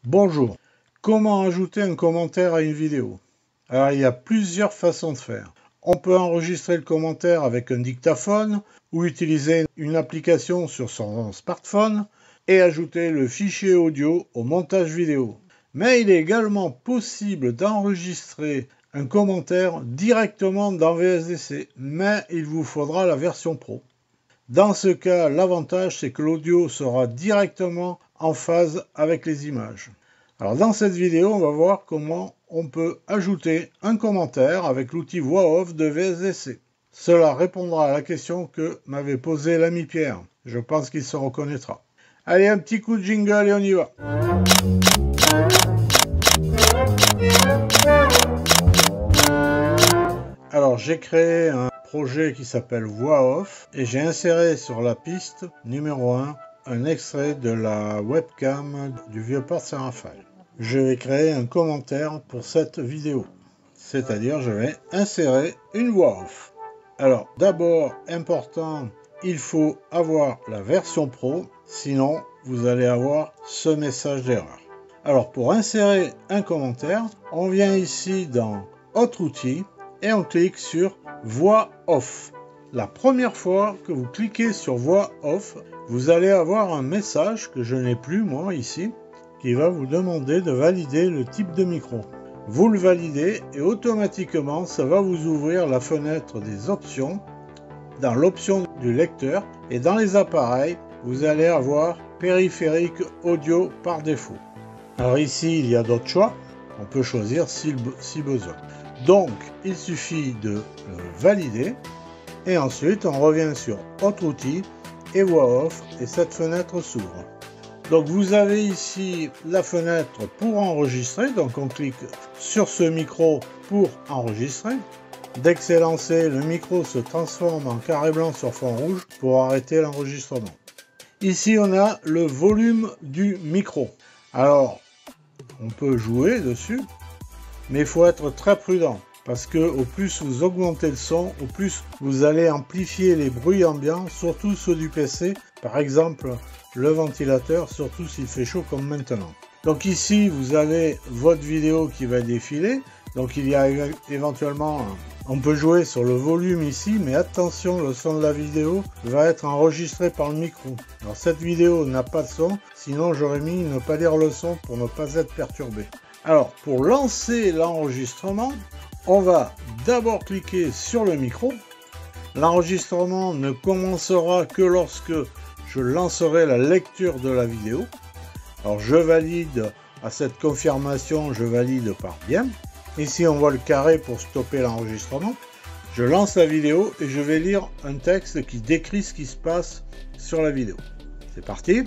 Bonjour, comment ajouter un commentaire à une vidéo? Alors il y a plusieurs façons de faire. On peut enregistrer le commentaire avec un dictaphone ou utiliser une application sur son smartphone et ajouter le fichier audio au montage vidéo. Mais il est également possible d'enregistrer un commentaire directement dans VSDC, mais il vous faudra la version pro. Dans ce cas, l'avantage c'est que l'audio sera directement en phase avec les images. Alors dans cette vidéo, on va voir comment on peut ajouter un commentaire avec l'outil voix off de VSDC. Cela répondra à la question que m'avait posée l'ami Pierre. Je pense qu'il se reconnaîtra. Allez, un petit coup de jingle et on y va. Alors j'ai créé un projet qui s'appelle Voix Off et j'ai inséré sur la piste numéro 1 un extrait de la webcam du Vieux-Port Saint-Raphaël. Je vais créer un commentaire pour cette vidéo, c'est-à-dire je vais insérer une voix off. Alors d'abord, important, il faut avoir la version pro, sinon vous allez avoir ce message d'erreur. Alors pour insérer un commentaire, on vient ici dans Autre outil et on clique sur Voix off. La première fois que vous cliquez sur Voix off, vous allez avoir un message que je n'ai plus moi ici, qui va vous demander de valider le type de micro. Vous le validez et automatiquement ça va vous ouvrir la fenêtre des options dans l'option du lecteur et dans les appareils vous allez avoir périphérique audio par défaut. Alors ici il y a d'autres choix, on peut choisir si besoin. Donc il suffit de le valider et ensuite on revient sur Autre outil et Voix off et cette fenêtre s'ouvre. Donc vous avez ici la fenêtre pour enregistrer, donc on clique sur ce micro pour enregistrer. Dès que c'est lancé, le micro se transforme en carré blanc sur fond rouge pour arrêter l'enregistrement. Ici on a le volume du micro. Alors on peut jouer dessus, mais il faut être très prudent. Parce que au plus vous augmentez le son, au plus vous allez amplifier les bruits ambiants, surtout ceux du PC, par exemple le ventilateur, surtout s'il fait chaud comme maintenant. Donc ici vous avez votre vidéo qui va défiler, donc il y a éventuellement, on peut jouer sur le volume ici, mais attention, le son de la vidéo va être enregistré par le micro. Alors cette vidéo n'a pas de son, sinon j'aurais mis ne pas lire le son pour ne pas être perturbé. Alors pour lancer l'enregistrement, on va d'abord cliquer sur le micro. L'enregistrement ne commencera que lorsque je lancerai la lecture de la vidéo. Alors je valide à cette confirmation, je valide par bien. Ici on voit le carré pour stopper l'enregistrement. Je lance la vidéo et je vais lire un texte qui décrit ce qui se passe sur la vidéo. C'est parti.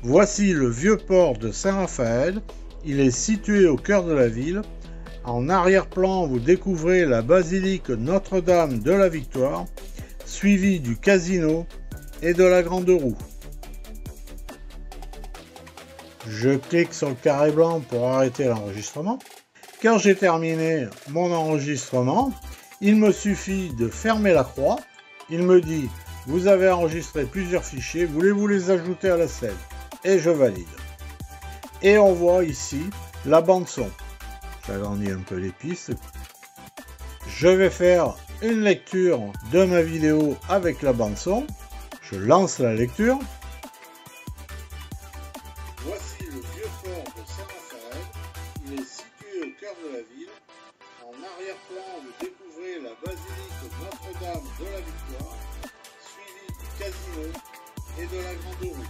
Voici le Vieux-Port de Saint-Raphaël. Il est situé au cœur de la ville. En arrière-plan, vous découvrez la basilique Notre-Dame de la Victoire, suivie du casino et de la Grande Roue. Je clique sur le carré blanc pour arrêter l'enregistrement. Quand j'ai terminé mon enregistrement, il me suffit de fermer la croix. Il me dit « Vous avez enregistré plusieurs fichiers, voulez-vous les ajouter à la scène ?» Et je valide. Et on voit ici la bande-son. J'agrandis un peu les pistes. Je vais faire une lecture de ma vidéo avec la bande-son. Je lance la lecture. Voici le Vieux-Port de Saint-Raphaël. Il est situé au cœur de la ville. En arrière-plan, vous découvrez la basilique Notre-Dame de la Victoire, suivie du casino et de la Grande Roue.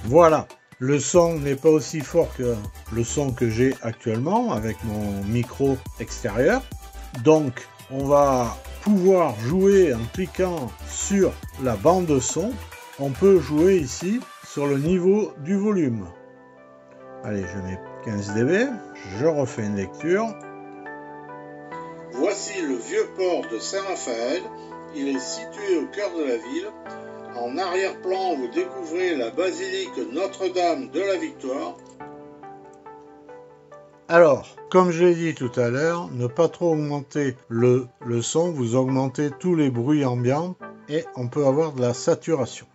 Voilà. Le son n'est pas aussi fort que le son que j'ai actuellement avec mon micro extérieur. Donc on va pouvoir jouer en cliquant sur la bande son. On peut jouer ici sur le niveau du volume. Allez, je mets 15 dB. Je refais une lecture. Voici le Vieux-Port de Saint-Raphaël. Il est situé au cœur de la ville. En arrière-plan, vous découvrez la basilique Notre-Dame de la Victoire. Alors, comme je l'ai dit tout à l'heure, ne pas trop augmenter le son, vous augmentez tous les bruits ambiants et on peut avoir de la saturation.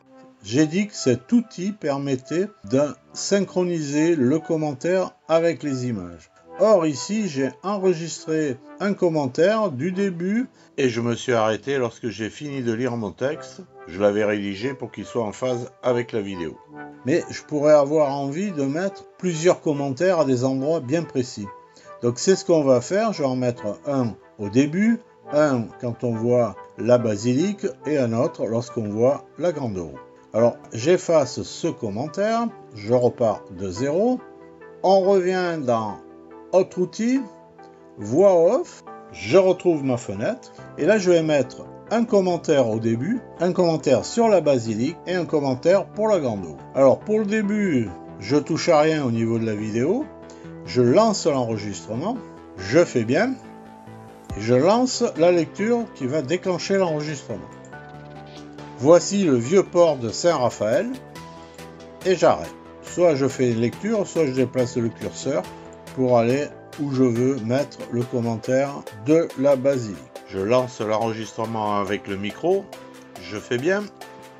j'ai dit que cet outil permettait de synchroniser le commentaire avec les images. Or ici, j'ai enregistré un commentaire du début et je me suis arrêté lorsque j'ai fini de lire mon texte. Je l'avais rédigé pour qu'il soit en phase avec la vidéo. Mais je pourrais avoir envie de mettre plusieurs commentaires à des endroits bien précis. Donc c'est ce qu'on va faire. Je vais en mettre un au début, un quand on voit la basilique et un autre lorsqu'on voit la grande roue. Alors j'efface ce commentaire, je repars de zéro. On revient dans Autre outil, voix off, je retrouve ma fenêtre et là je vais mettre un commentaire au début, un commentaire sur la basilique et un commentaire pour la grande roue. Alors pour le début, je touche à rien au niveau de la vidéo, je lance l'enregistrement, je fais bien et je lance la lecture qui va déclencher l'enregistrement. Voici le vieux port de Saint-Raphaël et j'arrête. Soit je fais une lecture, soit je déplace le curseur pour aller où je veux mettre le commentaire de la basilique. Je lance l'enregistrement avec le micro, je fais bien.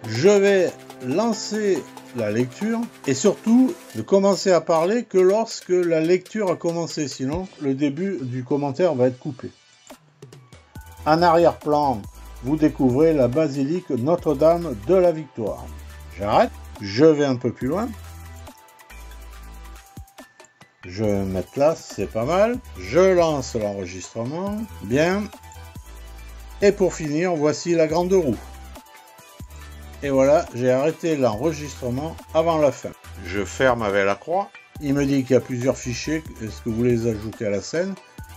Je vais lancer la lecture et surtout ne commencer à parler que lorsque la lecture a commencé, sinon le début du commentaire va être coupé. En arrière-plan, vous découvrez la basilique Notre-Dame de la Victoire. J'arrête, je vais un peu plus loin. Je vais me mettre là, c'est pas mal. Je lance l'enregistrement. Bien. Et pour finir, voici la grande roue. Et voilà, j'ai arrêté l'enregistrement avant la fin. Je ferme avec la croix. Il me dit qu'il y a plusieurs fichiers. Est-ce que vous les ajoutez à la scène?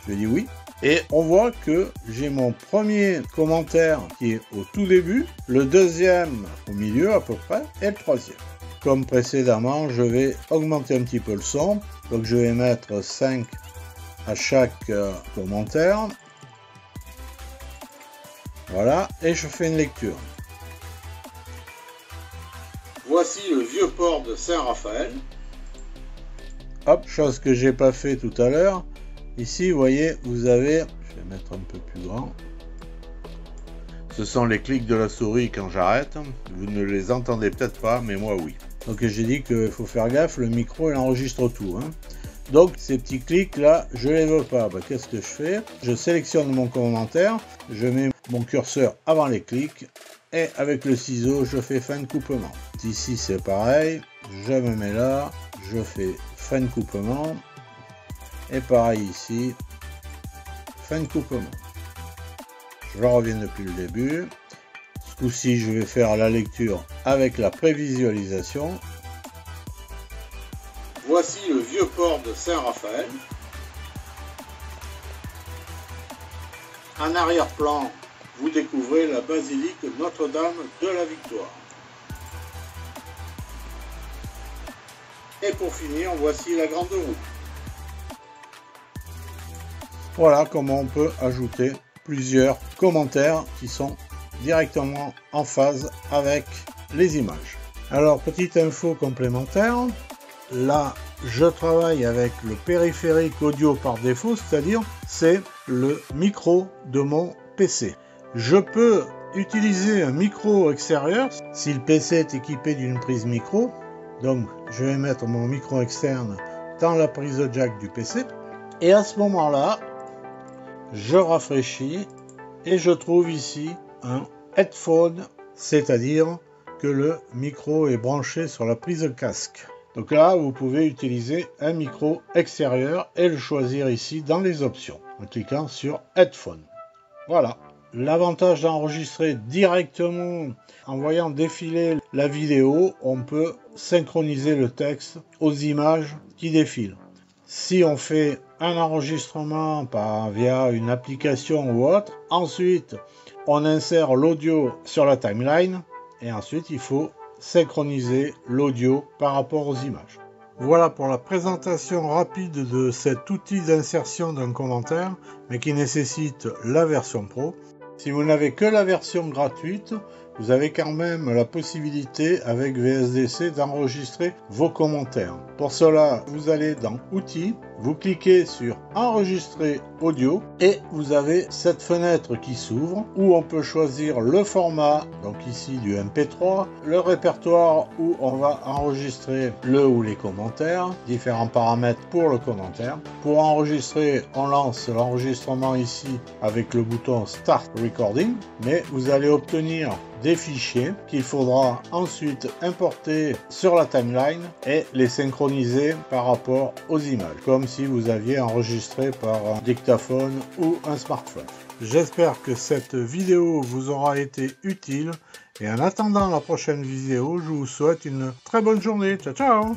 Je dis oui. Et on voit que j'ai mon premier commentaire qui est au tout début, le deuxième au milieu à peu près, et le troisième. Comme précédemment, je vais augmenter un petit peu le son. Donc je vais mettre 5 à chaque commentaire. Voilà, et je fais une lecture. Voici le vieux port de Saint-Raphaël. Hop, chose que j'ai pas fait tout à l'heure. Ici, vous voyez, vous avez, je vais mettre un peu plus grand. Ce sont les clics de la souris quand j'arrête. Vous ne les entendez peut-être pas, mais moi oui. Donc j'ai dit qu'il faut faire gaffe, le micro il enregistre tout. Donc ces petits clics là, je les veux pas. Qu'est-ce que je fais? Je sélectionne mon commentaire, je mets mon curseur avant les clics et avec le ciseau je fais fin de coupement. Ici c'est pareil, je me mets là, je fais fin de coupement et pareil ici, fin de coupement. Je reviens depuis le début. Ce coup-ci, je vais faire la lecture avec la prévisualisation. Voici le vieux port de Saint-Raphaël. En arrière-plan, vous découvrez la basilique Notre-Dame de la Victoire. Et pour finir, voici la grande roue. Voilà comment on peut ajouter plusieurs commentaires qui sont directement en phase avec les images. Alors, petite info complémentaire, là je travaille avec le périphérique audio par défaut, c'est-à-dire c'est le micro de mon PC. Je peux utiliser un micro extérieur si le PC est équipé d'une prise micro. Donc je vais mettre mon micro externe dans la prise jack du PC et à ce moment-là je rafraîchis et je trouve ici un headphone, c'est-à-dire que le micro est branché sur la prise casque. Donc là, vous pouvez utiliser un micro extérieur et le choisir ici dans les options, en cliquant sur Headphone. Voilà. L'avantage d'enregistrer directement en voyant défiler la vidéo, on peut synchroniser le texte aux images qui défilent. Si on fait un enregistrement via une application ou autre, ensuite on insère l'audio sur la timeline et ensuite il faut synchroniser l'audio par rapport aux images. Voilà pour la présentation rapide de cet outil d'insertion d'un commentaire, mais qui nécessite la version pro. Si vous n'avez que la version gratuite, vous avez quand même la possibilité avec VSDC d'enregistrer vos commentaires. Pour cela, vous allez dans Outils, vous cliquez sur enregistrer audio et vous avez cette fenêtre qui s'ouvre où on peut choisir le format, donc ici du MP3, le répertoire où on va enregistrer le ou les commentaires, différents paramètres pour le commentaire. Pour enregistrer, on lance l'enregistrement ici avec le bouton Start Recording, mais vous allez obtenir des fichiers qu'il faudra ensuite importer sur la timeline et les synchroniser par rapport aux images, comme si vous aviez enregistré par un dictaphone ou un smartphone. J'espère que cette vidéo vous aura été utile et en attendant la prochaine vidéo, je vous souhaite une très bonne journée. Ciao ciao.